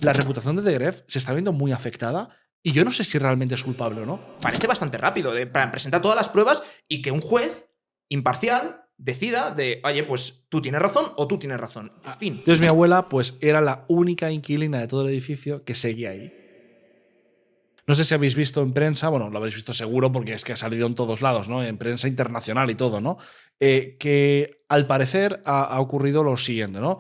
la reputación de De Gref se está viendo muy afectada y yo no sé si realmente es culpable o no. Parece bastante rápido para presentar todas las pruebas y que un juez imparcial decida de, oye, pues tú tienes razón o tú tienes razón. En fin. Entonces mi abuela pues era la única inquilina de todo el edificio que seguía ahí. No sé si habéis visto en prensa, bueno, lo habéis visto seguro porque es que ha salido en todos lados, ¿no? En prensa internacional y todo, ¿no? Que al parecer ha ocurrido lo siguiente, ¿no?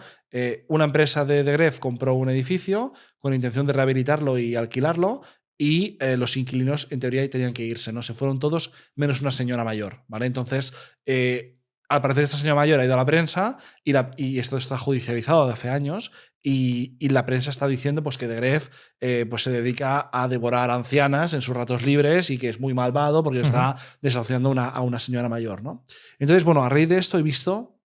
Una empresa de Gref compró un edificio con intención de rehabilitarlo y alquilarlo y los inquilinos en teoría tenían que irse, ¿no? Se fueron todos menos una señora mayor, ¿vale? Entonces, al parecer esta señora mayor ha ido a la prensa y esto está judicializado de hace años y la prensa está diciendo pues, que De Gref pues se dedica a devorar ancianas en sus ratos libres y que es muy malvado porque está desahuciando a una señora mayor, ¿no? Entonces, bueno, a raíz de esto he visto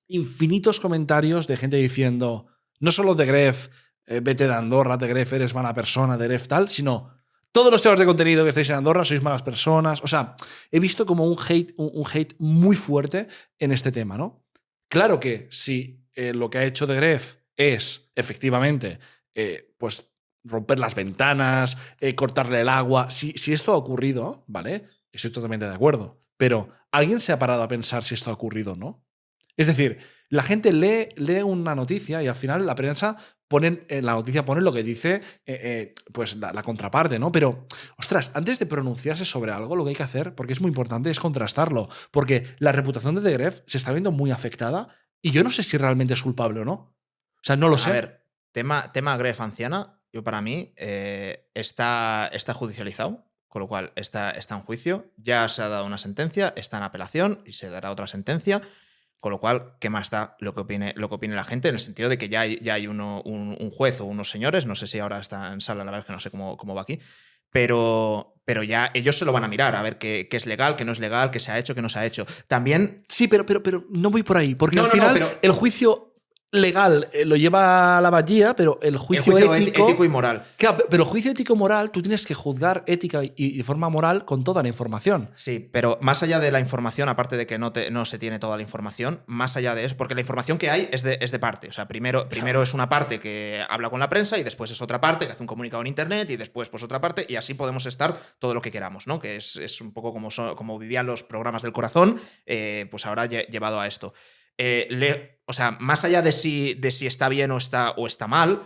infinitos comentarios de gente diciendo no solo De Gref, vete de Andorra, De Gref eres mala persona, De Gref tal, sino todos los temas de contenido que estáis en Andorra sois malas personas. O sea, he visto como un hate muy fuerte en este tema, ¿no? Claro que si lo que ha hecho De Gref es, efectivamente, pues romper las ventanas, cortarle el agua, si esto ha ocurrido, ¿vale? Estoy totalmente de acuerdo. Pero ¿alguien se ha parado a pensar si esto ha ocurrido o no? Es decir, la gente lee una noticia y al final la prensa en la noticia pone lo que dice pues la contraparte, ¿no? Pero, ostras, antes de pronunciarse sobre algo, lo que hay que hacer, porque es muy importante, es contrastarlo. Porque la reputación de De Gref se está viendo muy afectada y yo no sé si realmente es culpable o no. O sea, no lo sé. A ver, tema Gref anciana, yo para mí está judicializado. Con lo cual está en juicio, ya se ha dado una sentencia, está en apelación y se dará otra sentencia. Con lo cual, ¿qué más da lo que opine la gente? En el sentido de que ya hay un juez o unos señores, no sé si ahora está en sala, la verdad es que no sé cómo va aquí, pero ya ellos se lo van a mirar, a ver qué es legal, qué no es legal, qué se ha hecho, qué no se ha hecho. También... Sí, pero no voy por ahí, porque al final el juicio legal lo lleva a la vallía, pero el juicio ético y moral. Claro, pero el juicio ético y moral, tú tienes que juzgar ética y de forma moral con toda la información. Sí, pero más allá de la información, aparte de que no se tiene toda la información, más allá de eso, porque la información que hay es de parte. O sea, primero es una parte que habla con la prensa y después es otra parte que hace un comunicado en internet y después pues otra parte y así podemos estar todo lo que queramos, ¿no? Que es un poco como vivían los programas del corazón, pues ahora llevado a esto. O sea, más allá de si está bien o está mal,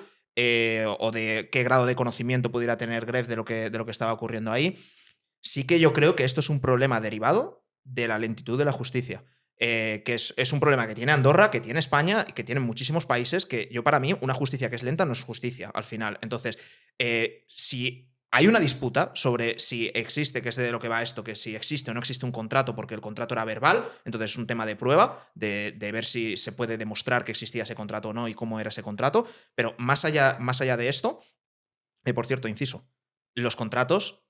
o de qué grado de conocimiento pudiera tener Gref de lo que estaba ocurriendo ahí, sí que yo creo que esto es un problema derivado de la lentitud de la justicia. Que es un problema que tiene Andorra, que tiene España y que tienen muchísimos países, que para mí una justicia que es lenta no es justicia al final. Entonces, si hay una disputa sobre si existe, que es de lo que va esto, que si existe o no existe un contrato, porque el contrato era verbal, entonces es un tema de prueba, de ver si se puede demostrar que existía ese contrato o no y cómo era ese contrato. Pero más allá de esto, por cierto, inciso, los contratos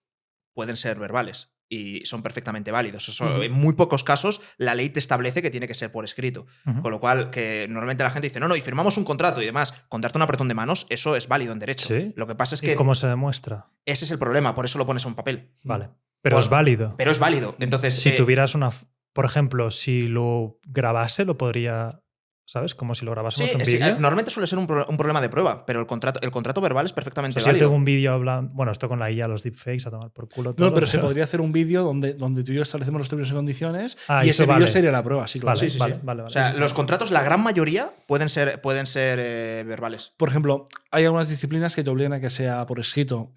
pueden ser verbales y son perfectamente válidos. En muy pocos casos la ley te establece que tiene que ser por escrito. Con lo cual, que normalmente la gente dice, no, y firmamos un contrato y demás, con darte un apretón de manos, eso es válido en derecho. ¿Sí? Lo que pasa es ¿Y que... cómo se demuestra? Ese es el problema, por eso lo pones en un papel. Vale, pero es válido. Pero es válido. Entonces, si tuvieras una... Por ejemplo, si lo grabase, lo podría... ¿Sabes? Como si lo grabásemos en vídeo. Normalmente suele ser un problema de prueba, pero el contrato verbal es perfectamente válido. Si yo tengo un vídeo hablando... Bueno, esto con la IA, los deepfakes, a tomar por culo todo. No, pero se podría hacer un vídeo donde tú y yo establecemos los términos y condiciones y ese vale. vídeo sería la prueba, sí, claro. Vale. O sea, los contratos, la gran mayoría, pueden ser verbales. Por ejemplo, hay algunas disciplinas que te obligan a que sea por escrito.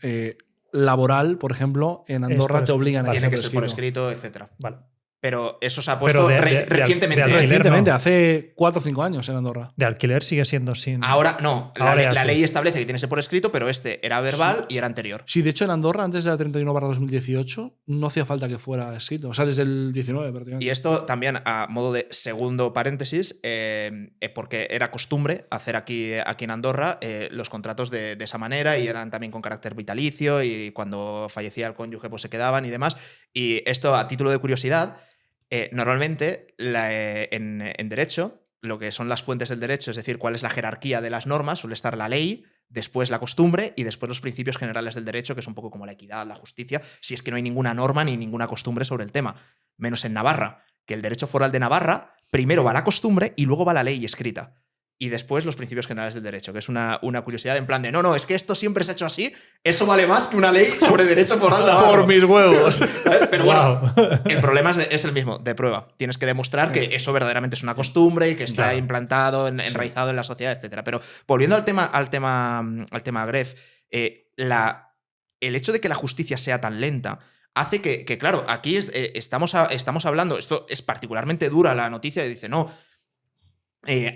Laboral, por ejemplo, en Andorra te obligan a que sea Tiene que ser por escrito, etc. Vale. Pero eso se ha puesto recientemente. Recientemente, hace 4 o 5 años en Andorra. De alquiler sigue siendo sin... Ahora no. La ley establece que tiene que ser por escrito, pero este era verbal y era anterior. Sí, de hecho en Andorra, antes de la 31/2018, no hacía falta que fuera escrito. O sea, desde el 19 prácticamente. Y esto también, a modo de segundo paréntesis, porque era costumbre hacer aquí en Andorra los contratos de esa manera y eran también con carácter vitalicio y cuando fallecía el cónyuge pues se quedaban y demás. Y esto, a título de curiosidad, normalmente en derecho, lo que son las fuentes del derecho, es decir, cuál es la jerarquía de las normas, suele estar la ley, después la costumbre y después los principios generales del derecho, que es un poco como la equidad, la justicia, si es que no hay ninguna norma ni ninguna costumbre sobre el tema. Menos en Navarra, que el derecho foral de Navarra primero va la costumbre y luego va la ley escrita. y después los principios generales del derecho, que es una curiosidad en plan de no, es que esto siempre se ha hecho así, eso vale más que una ley sobre derecho foral navarro. Por mis huevos. ¿Sabes? Pero bueno, Wow. el problema es el mismo, de prueba. Tienes que demostrar que eso verdaderamente es una costumbre y que está Claro. implantado, enraizado en la sociedad, etc. Pero volviendo al tema Gref, el hecho de que la justicia sea tan lenta hace que claro, aquí estamos hablando, esto es particularmente dura la noticia, dice, no,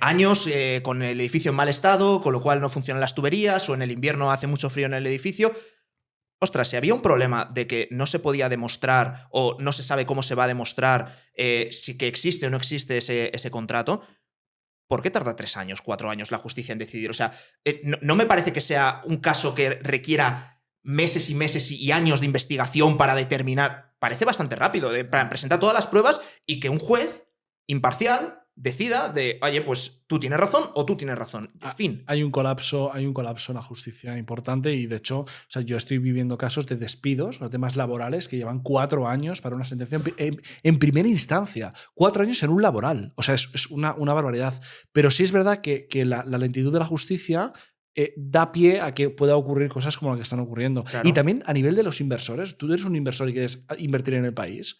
años con el edificio en mal estado, con lo cual no funcionan las tuberías, o en el invierno hace mucho frío en el edificio. Ostras, si había un problema de que no se podía demostrar o no se sabe cómo se va a demostrar si que existe o no existe ese contrato, ¿por qué tarda 3 años, 4 años la justicia en decidir? O sea, no me parece que sea un caso que requiera meses y meses y años de investigación para determinar. Parece bastante rápido, para presentar todas las pruebas y que un juez imparcial decida de, oye, pues tú tienes razón o tú tienes razón. En fin. Hay un colapso en la justicia importante y, de hecho, o sea, yo estoy viviendo casos de despidos o temas laborales que llevan 4 años para una sentencia en primera instancia. 4 años en un laboral. O sea, es una barbaridad. Pero sí es verdad que la lentitud de la justicia da pie a que pueda ocurrir cosas como las que están ocurriendo. Claro. Y también a nivel de los inversores. Tú eres un inversor y quieres invertir en el país.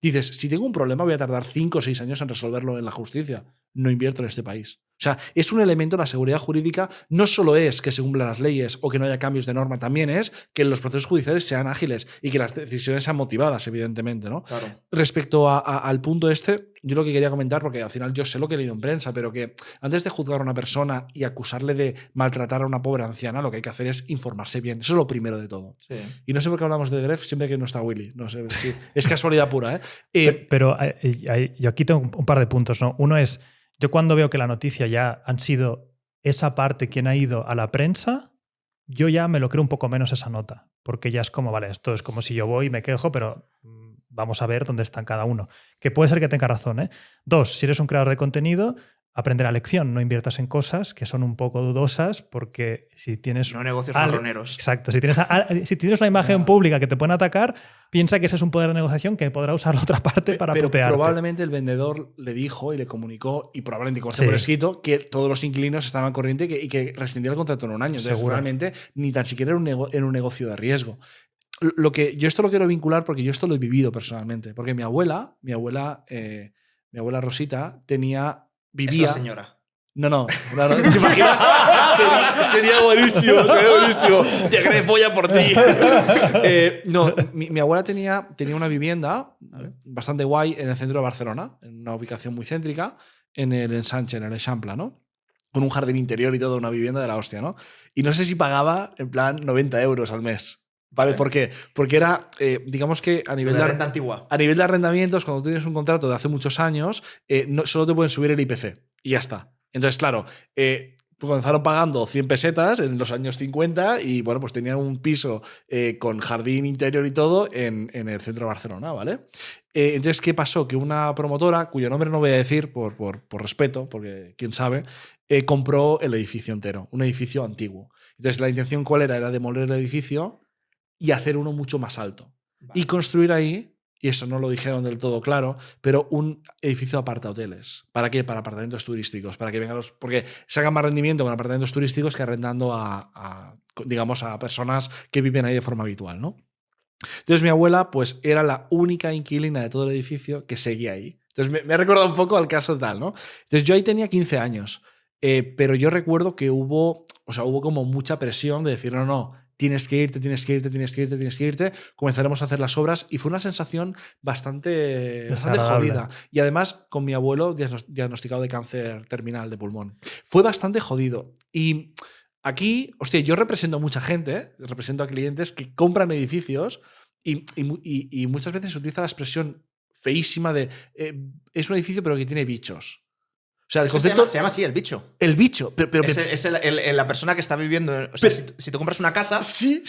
Dices, si tengo un problema voy a tardar 5 o 6 años en resolverlo en la justicia. No invierto en este país. O sea, es un elemento, la seguridad jurídica no solo es que se cumplan las leyes o que no haya cambios de norma, también es que los procesos judiciales sean ágiles y que las decisiones sean motivadas, evidentemente, ¿no? Claro. Respecto al punto este, yo lo que quería comentar, porque al final yo sé lo que he leído en prensa, pero que antes de juzgar a una persona y acusarle de maltratar a una pobre anciana, lo que hay que hacer es informarse bien. Eso es lo primero de todo. Sí. Y no sé por qué hablamos de Gref siempre que no está Willy. No sé, sí, es casualidad pura, ¿eh? Pero yo aquí tengo un par de puntos, ¿no? Uno es, yo cuando veo que la noticia ya han sido esa parte quien ha ido a la prensa, yo ya me lo creo un poco menos esa nota, porque ya es como, vale, esto es como si yo voy y me quejo, pero vamos a ver dónde están cada uno. Que puede ser que tenga razón, ¿eh? 2, si eres un creador de contenido, aprende la lección, no inviertas en cosas que son un poco dudosas, porque si tienes... No negocios marroneros. Exacto, si tienes una imagen pública que te pueden atacar, piensa que ese es un poder de negociación que podrá usar la otra parte para pero putearte. probablemente el vendedor le dijo y le comunicó, y probablemente conste Sí. por escrito, que todos los inquilinos estaban al corriente y que rescindía el contrato en un año. Entonces, Seguro. realmente ni tan siquiera era un negocio de riesgo. Yo esto lo quiero vincular porque yo esto lo he vivido personalmente. Porque mi abuela Rosita, vivía. Es la señora. No. ¿Te imaginas? Sería buenísimo, sería buenísimo. Llegaré folla por ti. No, mi abuela tenía una vivienda bastante guay en el centro de Barcelona, en una ubicación muy céntrica, en el Ensanche, en el Eixample, ¿no? Con un jardín interior y todo, una vivienda de la hostia, ¿no? Y no sé si pagaba, en plan, 90 euros al mes. ¿Vale? Sí. ¿Por qué? Porque era, digamos que a nivel de renta antigua. A nivel de arrendamientos, cuando tú tienes un contrato de hace muchos años, solo te pueden subir el IPC y ya está. Entonces, claro, comenzaron pagando 100 pesetas en los años 50 y, bueno, pues tenían un piso con jardín interior y todo en el centro de Barcelona, ¿vale? Entonces, ¿qué pasó? Que una promotora, cuyo nombre no voy a decir por respeto, porque quién sabe, compró el edificio entero, un edificio antiguo. Entonces, la intención ¿cuál era? Era demoler el edificio y hacer uno mucho más alto. Vale. Y construir ahí, y eso no lo dijeron del todo claro, pero un edificio de apartahoteles. ¿Para qué? Para apartamentos turísticos. Para que vengan porque sacan más rendimiento con apartamentos turísticos que arrendando digamos, a personas que viven ahí de forma habitual, ¿no? Entonces mi abuela pues era la única inquilina de todo el edificio que seguía ahí. Entonces me ha recordado un poco al caso tal, ¿no? Entonces yo ahí tenía 15 años, pero yo recuerdo que hubo como mucha presión de decir, no, tienes que irte, comenzaremos a hacer las obras y fue una sensación bastante jodida. Y además con mi abuelo diagnosticado de cáncer terminal de pulmón. Fue bastante jodido. Y aquí, hostia, yo represento a mucha gente, represento a clientes que compran edificios y muchas veces se utiliza la expresión feísima de es un edificio pero que tiene bichos. O sea, el concepto se llama así, el bicho. El bicho. Pero es la persona que está viviendo. O sea, si tú compras una casa. Sí,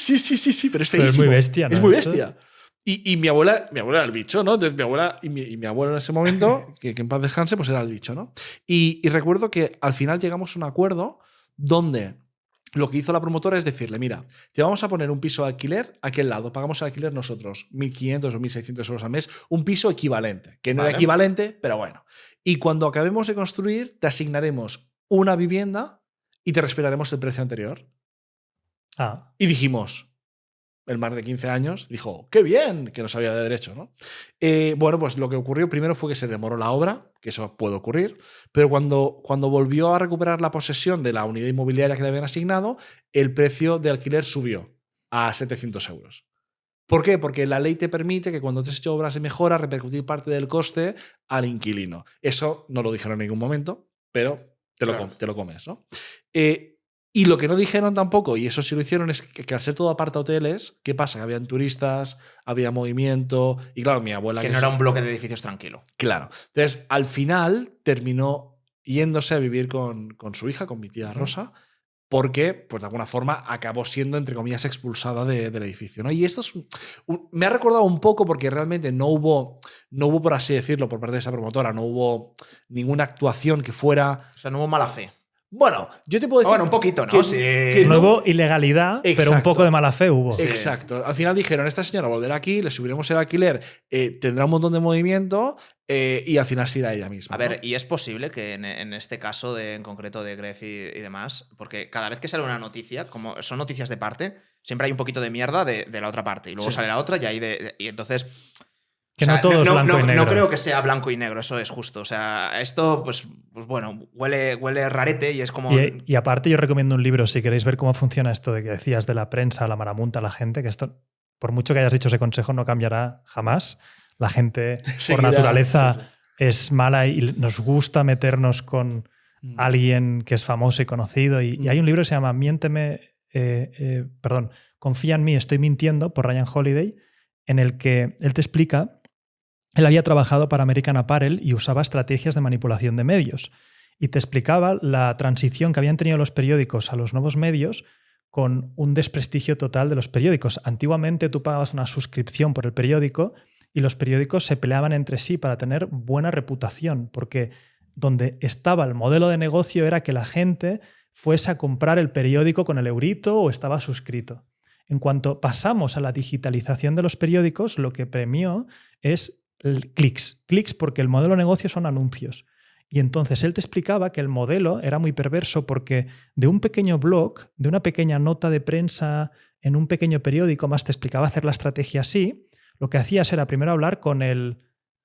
pero es feísimo. Pero es muy bestia, ¿no? Es muy bestia. Y mi abuela era el bicho, ¿no? Entonces mi abuela y mi abuelo en ese momento, que en paz descanse, pues era el bicho, ¿no? Y recuerdo que al final llegamos a un acuerdo donde lo que hizo la promotora es decirle, mira, te vamos a poner un piso de alquiler a aquel lado, pagamos el alquiler nosotros 1.500 o 1.600 euros al mes, un piso equivalente, que no era equivalente, pero bueno. Y cuando acabemos de construir, te asignaremos una vivienda y te respetaremos el precio anterior. Y dijimos, el más de 15 años, dijo, ¡qué bien! Que no sabía de derecho, ¿no? Bueno, pues lo que ocurrió primero fue que se demoró la obra, que eso puede ocurrir, pero cuando volvió a recuperar la posesión de la unidad inmobiliaria que le habían asignado, el precio de alquiler subió a 700 euros. ¿Por qué? Porque la ley te permite que cuando te has hecho obras de mejora repercutir parte del coste al inquilino. Eso no lo dijeron en ningún momento, pero te lo comes, ¿no? Y lo que no dijeron tampoco, y eso sí lo hicieron, es que al ser todo apartahoteles, ¿qué pasa? Que habían turistas, había movimiento, y claro, mi abuela... Que no era un bloque de edificios tranquilo. Claro. Entonces, al final terminó yéndose a vivir con su hija, con mi tía Rosa, porque, pues de alguna forma, acabó siendo, entre comillas, expulsada del edificio, ¿no? Y esto es me ha recordado un poco porque realmente no hubo, por así decirlo, por parte de esa promotora, no hubo ninguna actuación que fuera... O sea, no hubo mala fe. Bueno, yo te puedo decir... Bueno, un poquito, ¿no? Que no hubo ilegalidad, pero un poco de mala fe hubo. Sí. Exacto. Al final dijeron, esta señora volverá aquí, le subiremos el alquiler, tendrá un montón de movimiento y al final se irá ella misma. A ver, y es posible que en este caso en concreto de Gref y demás, porque cada vez que sale una noticia, como son noticias de parte, siempre hay un poquito de mierda de la otra parte. Y luego sale la otra y entonces... Que no todo es blanco y negro. No creo que sea blanco y negro, eso es justo. O sea, esto, pues bueno, huele rarete y es como... Y aparte yo recomiendo un libro, si queréis ver cómo funciona esto de que decías de la prensa, la marabunta, la gente, que esto, por mucho que hayas dicho ese consejo, no cambiará jamás. La gente, por naturaleza, es mala y nos gusta meternos con alguien que es famoso y conocido. Y hay un libro que se llama Confía en mí, estoy mintiendo, por Ryan Holiday, en el que él te explica... Él había trabajado para American Apparel y usaba estrategias de manipulación de medios. Y te explicaba la transición que habían tenido los periódicos a los nuevos medios con un desprestigio total de los periódicos. Antiguamente tú pagabas una suscripción por el periódico y los periódicos se peleaban entre sí para tener buena reputación, porque donde estaba el modelo de negocio era que la gente fuese a comprar el periódico con el eurito o estaba suscrito. En cuanto pasamos a la digitalización de los periódicos, lo que premió es clics porque el modelo de negocio son anuncios. Y entonces él te explicaba que el modelo era muy perverso porque de un pequeño blog, de una pequeña nota de prensa en un pequeño periódico, más te explicaba hacer la estrategia así, lo que hacías era primero hablar con el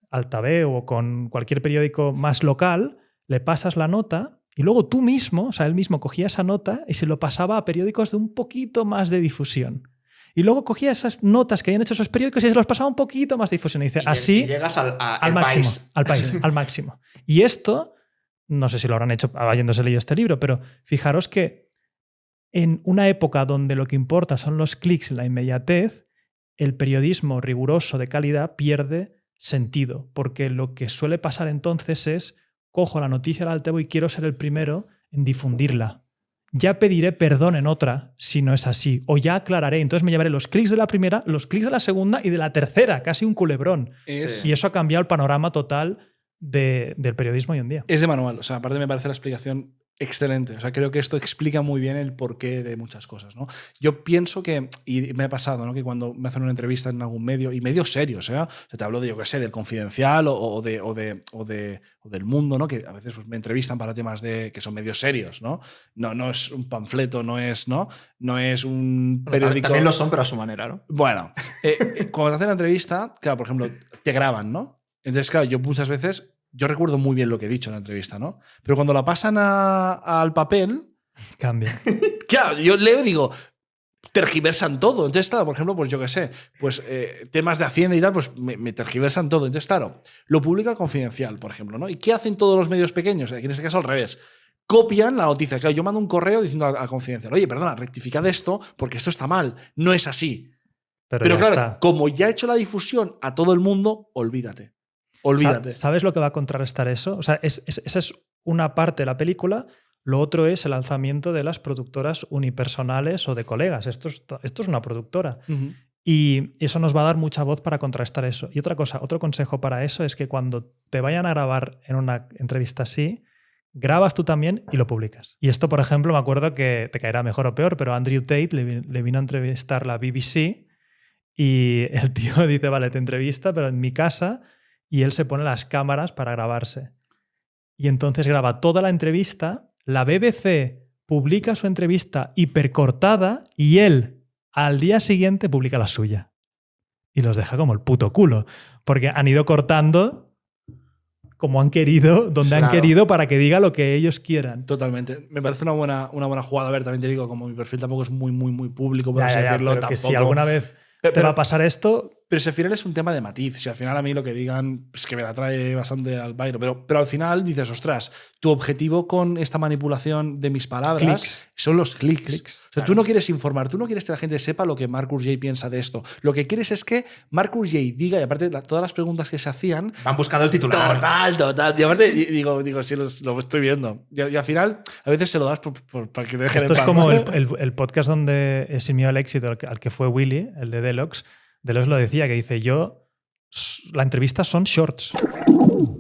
Altaveo o con cualquier periódico más local, le pasas la nota y luego tú mismo, o sea, él mismo cogía esa nota y se lo pasaba a periódicos de un poquito más de difusión. Y luego cogía esas notas que habían hecho esos periódicos y se los pasaba un poquito más de difusión. Y dice, así llegas al máximo, país. al país, al máximo. Y esto, no sé si lo habrán hecho habiéndose leído este libro, pero fijaros que en una época donde lo que importa son los clics y la inmediatez, el periodismo riguroso de calidad pierde sentido. Porque lo que suele pasar entonces es, cojo la noticia del Altavo y quiero ser el primero en difundirla. Ya pediré perdón en otra si no es así, o ya aclararé. Entonces me llevaré los clics de la primera, los clics de la segunda y de la tercera, casi un culebrón. Y eso ha cambiado el panorama total del periodismo hoy en día. Es de manual. O sea, aparte me parece la explicación excelente. O sea, creo que esto explica muy bien el porqué de muchas cosas, ¿no? Yo pienso que, y me ha pasado, ¿no?, que cuando me hacen una entrevista en algún medio, y medios serios, o sea, te hablo de, yo qué sé, del Confidencial o del Mundo, ¿no?, que a veces pues, me entrevistan para temas que son medios serios, ¿no? No es un panfleto, no es un periódico. También lo son, pero a su manera, ¿no? Bueno, cuando te hacen la entrevista, claro, por ejemplo, te graban, ¿no? Entonces, claro, yo muchas veces... Yo recuerdo muy bien lo que he dicho en la entrevista, ¿no? Pero cuando la pasan al papel... Cambia. Claro, yo leo y digo, tergiversan todo. Entonces, claro, por ejemplo, pues yo qué sé, pues temas de Hacienda y tal, pues me tergiversan todo. Entonces, claro, lo publica el Confidencial, por ejemplo, ¿no? ¿Y qué hacen todos los medios pequeños? Aquí en este caso al revés. Copian la noticia. Claro, yo mando un correo diciendo al Confidencial, oye, perdona, rectificad esto porque esto está mal. No es así. Pero claro, está. Como ya he hecho la difusión a todo el mundo, olvídate. Olvídate. ¿Sabes lo que va a contrarrestar eso? O sea, esa es una parte de la película. Lo otro es el lanzamiento de las productoras unipersonales o de colegas. Esto es una productora. Uh-huh. Y eso nos va a dar mucha voz para contrarrestar eso. Y otra cosa, otro consejo para eso es que cuando te vayan a grabar en una entrevista así, grabas tú también y lo publicas. Y esto, por ejemplo, me acuerdo que te caerá mejor o peor, pero Andrew Tate le vino a entrevistar la BBC y el tío dice, vale, te entrevista, pero en mi casa... Y él se pone las cámaras para grabarse. Y entonces graba toda la entrevista, la BBC publica su entrevista hipercortada y él al día siguiente publica la suya. Y los deja como el puto culo. Porque han ido cortando como han querido, donde han querido, para que diga lo que ellos quieran. Totalmente. Me parece una buena jugada. A ver, también te digo, como mi perfil tampoco es muy, muy, muy público, por así decirlo, pero tampoco. Que si alguna vez te va a pasar esto... Pero si al final es un tema de matiz. Si al final a mí lo que digan es que me atrae bastante al baile. Pero al final dices, ostras, tu objetivo con esta manipulación de mis palabras son los clics. O sea, tú no quieres informar, tú no quieres que la gente sepa lo que Marcus J piensa de esto. Lo que quieres es que Marcus J diga, y aparte todas las preguntas que se hacían... Van buscando el titular. Total. Y aparte digo sí, lo estoy viendo. Y al final a veces se lo das para que te dejen en paz. Esto es como el podcast donde se mió el éxito al que fue Willy, el de Deluxe. Deluxe lo decía, que dice, la entrevista son shorts.